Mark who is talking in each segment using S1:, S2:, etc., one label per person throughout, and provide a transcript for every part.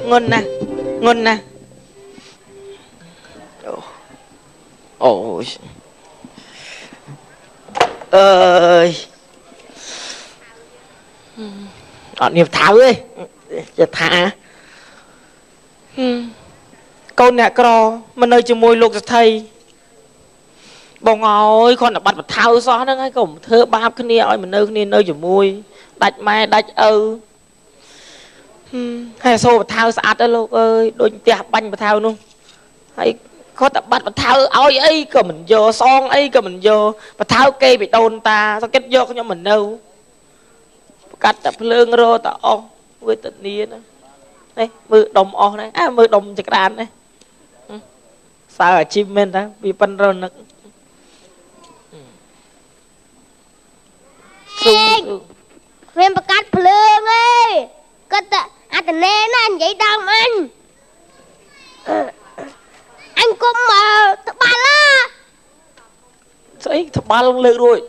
S1: ngon nè ngon nè ôi ơi niềm thảo ơiจะthả con nè cò mà nơi chừng môi lục thầy bông ngồi con là bắt một thao xóa nó ngay cổng thơ bạp cái nia ơi mà nơi chừng môi đạch mai đạch hay xô một thao sạch đó lúc ơi đôi tẹp banh một thao luôn hay có tập bắt một thao ôi ấy cơ mình vô son ấy cơ mình vô một thao cây bị đôn ta sao kết vô cho mình đâu cắt tập lương rô ta ô với tự nhiên đó đây mưa đồng ô này mưa đồng chặt đàn này sao ở chim bên đó bị phân rô nực
S2: Viên bạc cắt lương ơi cắt anh nè nó anh vậy đâu anh cũng mà thập ba la
S1: ấy thập ba lông lư rồi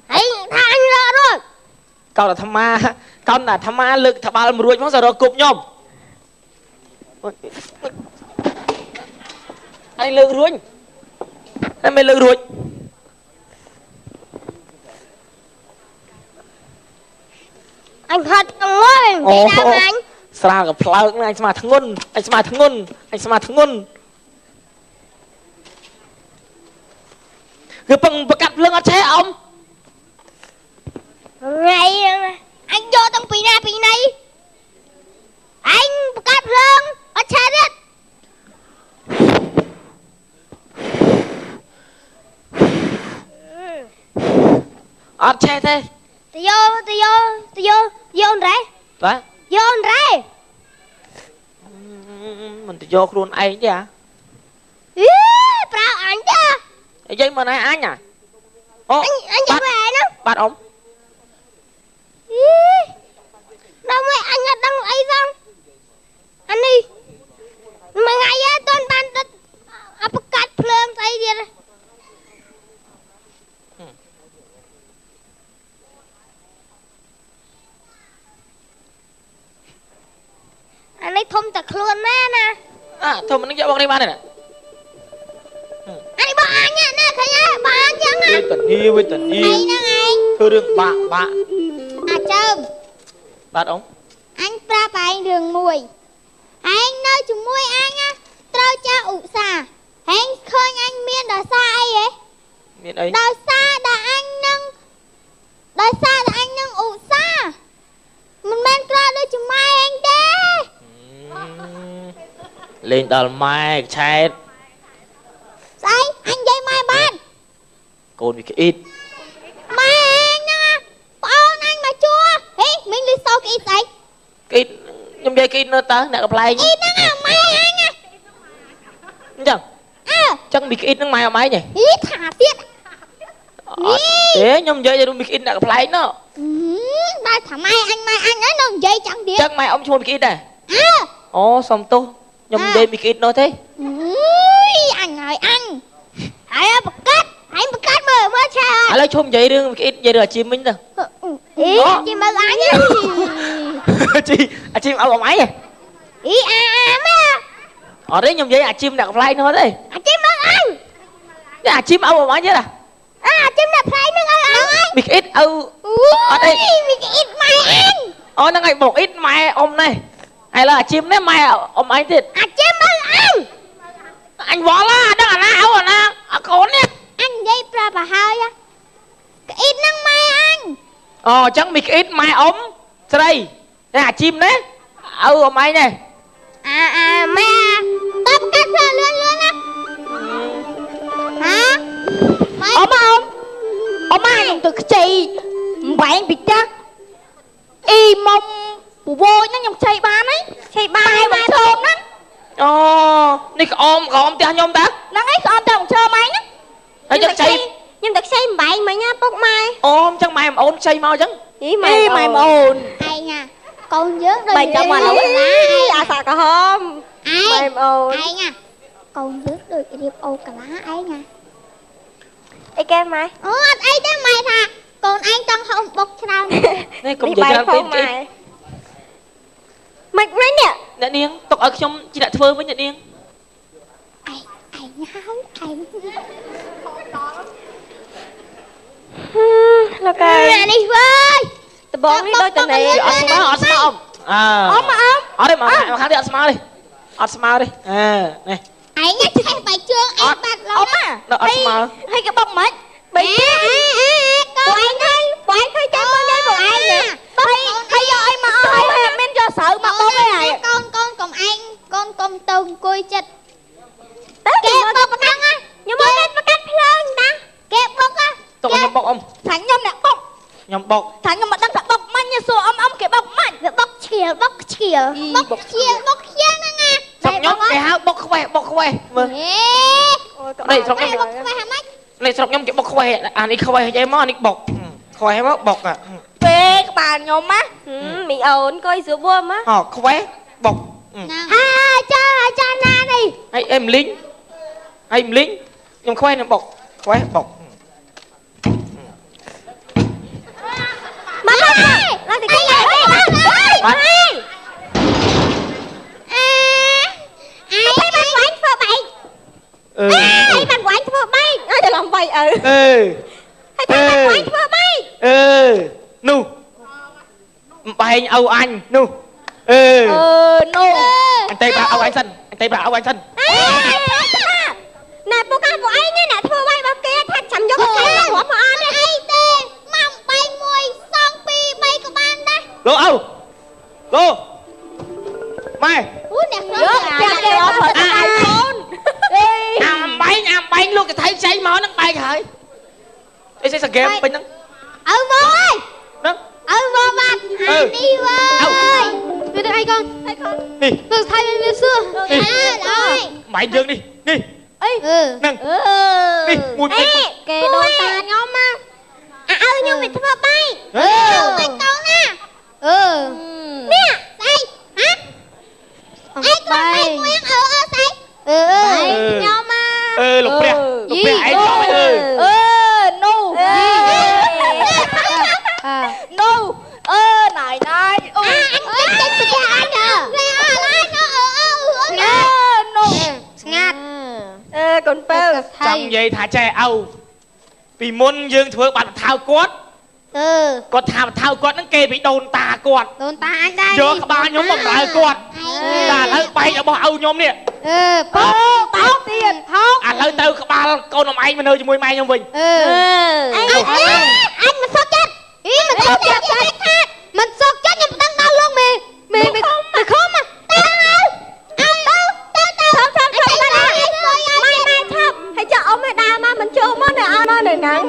S2: anh ra rồi
S1: con là tham ma lực thập ba lông ruồi mong sao rồi cục nhom anh lư ruồi em mới lư ruồi
S2: anh thật ơi vậy đâu anh
S1: sao gặp phao anh xem thằng ngôn anh xem thằng ngôn cứ bằng bạc cặp lưng ở xe ông
S2: ngày anh vô trong pì này anh bạc cặp lưng ở xe đấy
S1: ở xe thế
S2: tôi vô anh rể
S1: đấy
S2: vô anh rể
S1: mình thì vô luôn anh chứ à
S2: bảo anh chứ
S1: vậy mà này anh à
S2: anh cho về nó
S1: bắt ông
S2: đâu mấy anh ở đang ấy không anh đi mà ngày á tôi ban apa cắt phượng thấy gì đây anh ấy thông tật luôn nè
S1: thôi mình dạo bọc đi ba này nè
S2: anh bỏ anh nè thấy nhá bỏ anh chẳng à
S1: với tình yêu
S2: này nè anh
S1: thưa đường bạ
S2: chơm
S1: bắt ông
S2: anh ra bà anh đường mùi anh nơi chúng mùi anh á trao cha ụ xà anh khơi anh miên đòi xa ấy ấy
S1: miên ấy
S2: đòi xa đã anh nâng ụ xa mình men ra đây chúng mai anh đê
S1: lên đòi mai chết
S2: sao anh dây mai ban
S1: cồn bị cái ít
S2: mai anh nha bọn anh mà chua ê mình đi sau cái ít anh
S1: cái ít nhưng bây cái ít nó ta nè gặp lại
S2: ít nó là mai anh à
S1: chẳng chẳng bị cái ít nó mai ở máy nhỉ
S2: ít thả tiết
S1: thế nhưng giờ đâu bị cái ít nè gặp lại nó
S2: đây thả mai anh ấy nó dây chẳng biết
S1: chắc mai ông chua bị cái ít này xong tô nhưng đây bị cái ít nó thế
S2: anh ơi anh hãy bật cắt mà cha
S1: anh lấy chôm vậy đừng cái ít vậy được chim mình rồi
S2: ý chim mơ anh nhá
S1: chim ao máy này
S2: ý má
S1: ở đấy nhưng vậy chim đặt fly nó đấy
S2: chim mơ anh
S1: chim ao máy chứ à
S2: chim đặt fly nó anh
S1: bị ít ở đây
S2: bị ít mai anh
S1: nó ngày một ít mai ông này hay là chim đấy mai ông anh thì
S2: chim mơ
S1: anh võ la đó là áo à na con nè
S2: anh dây pra bà hai á ít năng mai anh
S1: chẳng bị ít mai ống đây chim đấy ông anh này
S2: mẹ tao cắt ra luôn á hả
S3: ông anh từ chị bạn bị chắc y mong bù vôi nó nhông xây ba mai thơm đó
S1: nè ôm tia nhôm ta
S3: nó ấy ôm tao chơi máy á
S2: nhưng đặc xây bạn mà nha bốc mai
S1: ôm chẳng mày mà ôn xây mau chứ
S3: mày mà ồn
S2: ai nha con vớt đôi
S3: mày chồng mà lẩu sao cả hôm mày mà ồn
S2: ai nha con vớt đôi điệp ô cả lá ấy nha
S3: ấy kem mày
S2: ấy đó mày thà còn anh trong không bốc sao
S1: này cũng vậy ra
S3: không mày
S1: អ្នកនាងទុកឲ្យខ្ញុំជាអ្នកធ្វើវិញអ្នកនាង
S2: ឯងហើយឯង
S3: លោកកាយ
S2: នេះវើយ
S3: ដបងនេះដូចតនេ
S1: អត់ស្មើអត់ស្មើអ៊ំអ៊ំអត់ទេមកខាងនេះអត់ស្មើទេអត់ស្មើទេនេះ
S2: ឯងឆេះបាយជើងឯងបាត់ឡង
S1: អត់ស្មើ
S3: ហើយគេបងមិនបីពួកឯងហ្នឹងពួកឯងឃើញតែមើលនេះពួកឯងហើយយកអីមកអស់ហើយមានយកស្រូវមកបងឯង
S2: កូនកូនកុំឯងកូនកុំទៅអង្គុយចិត្តគេបុកហ្នឹងខ្ញុំមកបកាត់ភ្លើងណាគេបុក
S1: ទុកខ្ញុំបុកអ៊ំ
S3: ថាខ្ញុំអ្នកបុក
S1: ខ្ញុំបុក
S3: ថាខ្ញុំមិនដឹងថាបុកមាញ់សួរអ៊ំគេបុកមាញ់
S2: បុកឈៀលបុកឈៀលបុកឈៀលហ្នឹងណា
S1: ស្រុកខ្ញុំគេហៅបុកខ្វេះមើល នេះស្រុកខ្ញុំ
S2: បុកខ្វះហ្មង
S1: នេះស្រុកខ្ញុំគេបុកខ្វេះអានេះខ្វេះយេមកអានេះបុកខ្វេះមកបុក
S3: ពេលក្បាលខ្ញុំណាមីអូនកុយស្រួលមក
S1: ខ្វេះបុក
S2: ចាណានេះ
S1: ហើយអេមលីងខ្ញុំខ្វេះនឹងបុកខ្វេះបុក
S3: មកឡើងទៅគេអី
S1: បាត់
S2: ឯងបានវាយធ្វើបែក
S3: ឯងបានវាញ់ធ្វើបែកអើច្រឡំបែកឪ
S1: ហើយថាវាញ់ធ្វើបែកនោះបែងឪអញនោះ
S3: នោះ
S1: អញទេប្រាឪអញសិនអញទេប្រាឪអញសិន
S3: ណែពួកកាពួកឯងអ្នកធ្វើបែករបស់គេថាចាំយកគេមករាប់មកអត់ទេ
S2: អីទេមកបែកមួយសងពីរបីក៏បានដែរ
S1: លោកឪលោកម៉ែ
S2: អូអ្នកនោះ
S3: យកចាំគេអត់ធ្វើតែឯងកូន
S1: អាំបែងលោកកថៃខ្ចីមកនឹងបែកហើយអីសហ្គេមពេញហ្នឹង
S2: ឪមកអើយ
S1: ហ្នឹង
S2: ឪមកបាត់នេះវើយវាទៅអីកូន
S1: នេះ
S2: ទៅថៃវាសួរអើយ
S1: បែងយើងនេះនេះ ហ្នឹងនេះមួយពេញ
S3: គេដូនតាខ្ញុំណា
S2: ឪខ្ញុំវាធ្វើបែកមិនកូនណានេះស្អីហ៎អីកូនបែកមួយស្អីខ្ញុំមក
S1: លោកព្រះឯងចង់
S3: នោះនោះណៃអូ
S2: អញចេញពីអញទៅនោះស្ងាត់
S3: កូនពៅ
S1: ចង់និយាយថាចេះឪពីមុនយើងធ្វើបាត់បថៅគាត់គាត់ថាបថៅគាត់ហ្នឹងគេពីដូនតាគាត់
S2: ដូនតាអញដែរ
S1: យកក្បាលខ្ញុំបំរើគាត់តែឥឡូវបែករបស់ឪខ្ញុំនេះ
S3: បោតោទៀតហោ
S1: ឥឡូវទៅក្បាលកូនអំឯងមកនៅជាមួយម៉ែខ្ញុំវិញ
S2: អញមិនសុខចិត្តមិនសុខចិត្តមិនសុខចិត្តខ្ញុំដឹងដល់លោកមេខំទៅ
S3: ហើយចាអ៊ំឯដើរមកមិនចូលមកនៅអត់នៅហ្នឹង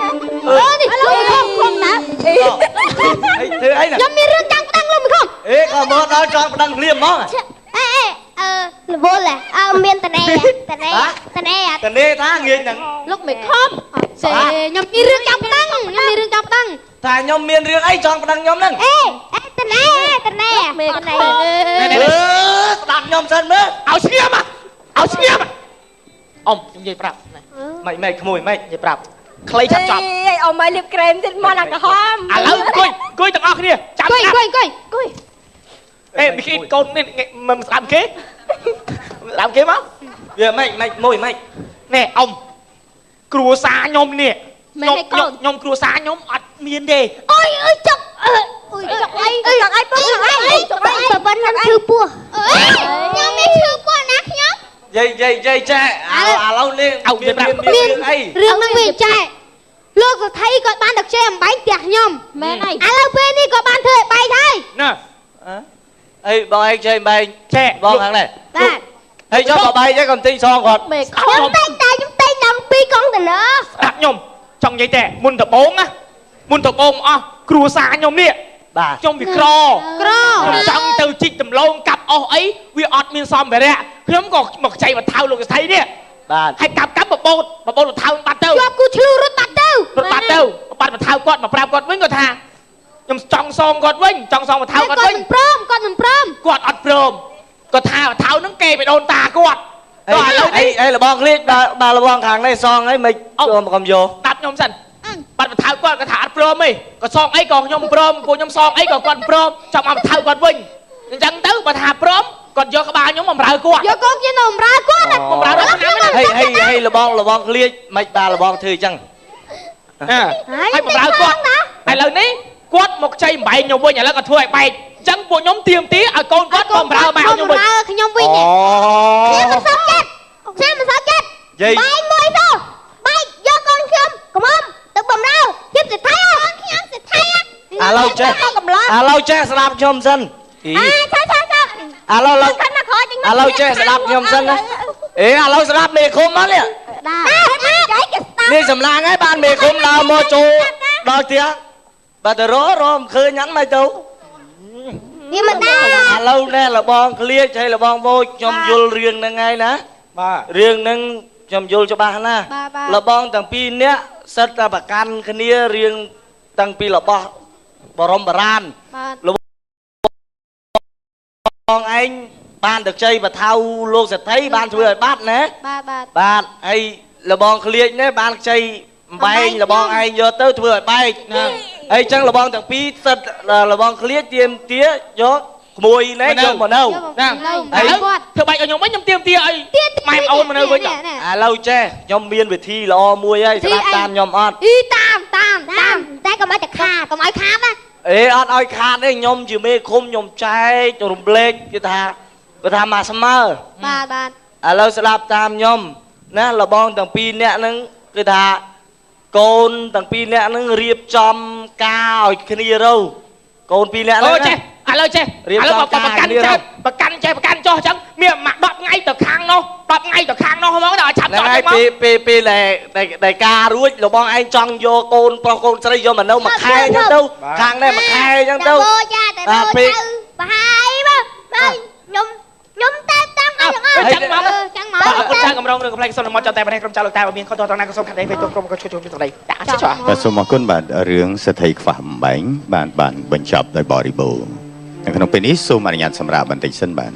S3: នេះលោកខំណា
S4: ធ្វើអីណា
S2: ខ្ញុំមានរឿងចង់ប្តឹងលោកមេខំ
S4: អេក៏មកដល់ចង់ប្តឹងភ្លាមហ្មង
S2: រវល់មានតនេតនេ
S4: តនេថាងាយហ្នឹង
S2: លោកមេខំខ្ញុំមានរឿងចង់ប្តឹងថាខ្ញុំមានរឿងអី
S4: ចង់ប្តឹងខ្ញុំហ្នឹង
S2: តនេ
S3: មេខំ
S4: ស្ដាប់ខ្ញុំសិនមើល
S1: ឲ្យស្ងៀមអ៊ំខ្ញុំនិយាយប្រាប់
S4: មិនក្មួយមិន
S1: និយាយប្រាប់ខ្លីឆាប់ចប់
S3: អីអ៊ំឲ្យលាបក្រែមទៀតមកដាក់ក្រហម
S1: ឥឡូវអង្គុយទាំងអស់គ្នាចាំស្ដាប់អេមីគីកូននេះមិនស្ដាប់គេស្ដាប់គេមក
S4: វាមិនមួយមិន
S1: នេះអ៊ំគ្រួសារខ្ញុំនេះខ្ញុំគ្រួសារខ្ញុំអត់មានទេ
S2: អូយចុកចុកអីពុកអីប៉ុណ្ណឹងឈឺពោះខ្ញុំមានឈឺពោះណាខ្ញុំ
S4: យាយចែឥឡូវលេងមានរឿងអី
S2: រឿងហ្នឹងវាចែលោកសថៃគាត់បានដឹកជ័យអំបែងផ្ទះខ្ញុំមែនអីឥឡូវពេលនេះគាត់បានធ្វើឲ្យបែកហើយ
S1: ណា
S4: អីបងឯងចេះបែង
S1: ចែ
S4: បងខាងនេះ
S2: បាទ
S4: ហើយចុះបើបែងទេក៏ទិញសងគាត់
S3: មេខ
S2: ខ្ញុំតែខ្ញុំតែដល់2កុងតឺន័រ
S1: ស្ដាប់ខ្ញុំចង់និយាយតែមុនដំបូងណាមុនដំបូងអស់គ្រួសារខ្ញុំនេះ
S4: បាទ
S1: ខ្ញុំវាក្រខ្ញុំចង់ទៅជីកដំឡូងកាប់អស់អីវាអត់មានសម្ភារៈខ្ញុំក៏មកចៃបថៅលោកស្ថៃនេះ
S4: បាទ
S1: ហើយកាប់បបោតបថៅបាត់ទៅ
S2: ជាប់គូឆ្លូរត់បាត់ទៅ
S1: បាត់បថៅគាត់មកប្រាប់គាត់វិញគាត់ថាខ្ញុំចង់សងគាត់វិញចង់សងបថៅគាត់វិញ
S2: គាត់មិនព្រម
S1: គាត់អត់ព្រមគាត់ថាបថៅហ្នឹងគេបដូនតាគាត់
S4: អីលបងឃ្លៀចដល់លបងខាងនេះសងអីមិនចូលមកកំយោ
S1: ដាប់ខ្ញុំសិនបាត់បថៅគាត់គាត់ថាអត់ព្រមទេក៏សងអីក៏ខ្ញុំព្រមពួកខ្ញុំសងអីក៏គាត់ព្រមចង់មកបថៅគាត់វិញអញ្ចឹងទៅបើថាព្រម គាត់យកក្បាលខ្ញុំបំរើគាត់
S3: យកកូនជានៅបំរើគាត់
S1: បំរើដល់ឆ្នាំហ្នឹង
S4: ហេលបងឃ្លាចមិនបាទលបងធ្វើអញ្ចឹង
S1: ហើយបំរើគាត់ឥឡូវនេះគាត់មកខ្ចីអំបែងខ្ញុំវិញឥឡូវគាត់ធ្វើឲ្យបែកអញ្ចឹងពួកខ្ញុំទៀមទីឲ្យកូនគាត់បំរើម៉ែខ្ញុំវិញ
S2: ខ្ញុំវិញខ្ញុំមិនសោកចិត្តខ្ញុំមិនសោកចិត្តបែកមួយទៅបែកយកកូនខ្ញុំកំមទៅបំរើខ្ញុំសិទ្ធិខ្ញុំសិទ្ធិ
S4: ឥឡូវចេះស្ដាប់ខ្ញុំសិន
S2: ឆា
S4: ឥឡូវចេះស្ដាប់ខ្ញុំសិនណាឥឡូវស្ដាប់មេឃុំមកនេះនេះសម្លាងហើយបានមេឃុំដើរមកចូលដល់ផ្ទះបើទៅរមឃើញហ្នឹងមិនទៅ
S2: វាមិនដែរ
S4: ឥឡូវនេះលបងឃ្លាចហើយលបងវោចខ្ញុំយល់រឿងហ្នឹងហើយណាបាទរឿងហ្នឹងខ្ញុំយល់ច្បាស់ណាលបងទាំងពីរនាក់សិតតែប្រកាន់គ្នារឿងតាំងពីរបស់បរមបរានលបងឯងបានទៅខ្ចីបថៅលោកសេដ្ឋីបានធ្វើឲ្យបាត់ណាបាទហើយលបងឃ្លាចនេះបានខ្ចីអំបែងលបងឯងយកទៅធ្វើឲ្យបែកណាហើយអញ្ចឹងលបងទាំងពីរសិតលបងឃ្លាចទៀមទាយកក្មួយនេះយកមកនៅណាហើយធ្វើបែកឲ្យខ្ញុំវិញខ្ញុំទៀមទាឲ្យម៉ែអូនមកនៅវិញឥឡូវចេះខ្ញុំមានវិធីល្អមួយហើយស្ដាប់តាមខ្ញុំអត់
S2: តាមតែកុំឲ្យតែខាកុំឲ្យខាណា
S4: អត់ឲ្យខាតទេខ្ញុំជាមេឃុំខ្ញុំចែករំលែកគេថាមកស្មើបាទឥឡូវស្ដាប់តាមខ្ញុំណាលបងទាំងពីរនាក់ហ្នឹងគឺថាកូនទាំងពីរនាក់ហ្នឹងរៀបចំការឲ្យគ្នាទៅកូនពីរនាក់ហ្នឹងចេះឥឡូវចេះឥឡូវប្រកាន់ចោះអញ្ចឹងមានមក10ថ្ងៃទៅខាងនោះ10ថ្ងៃទៅខាងនោះហ្មងដល់ឆាប់ចោះហ្នឹងពេលដែលការរួចលបងឯងចង់យកកូនប្រុសកូនស្រីយកមកនៅមួយខែអញ្ចឹងទៅខាងនេះមួយខែអញ្ចឹងទៅបាទពេល
S2: ប្រហែលមកខ្ញុំតែតាំងឲ្យអញ្ចឹងមក
S1: គាត់ចាកម្រងរឿងកំ pl សុនមកចង់តែប្រទេសក្រុមចៅលោកតែមានខុសត្រូវណាក៏សូមខាត់ដេកទៅក្រុមក៏ជួយទៅដីដាក់ចុះ
S5: បាទសូមអរគុណបាទរឿងសេដ្ឋីខ្វះអំបែងបានបញ្ចប់ដោយបរិបូរណ៍នៅក្នុងពេលនេះសូមអនុញ្ញាតសម្រាប់បន្តិចសិនបាទ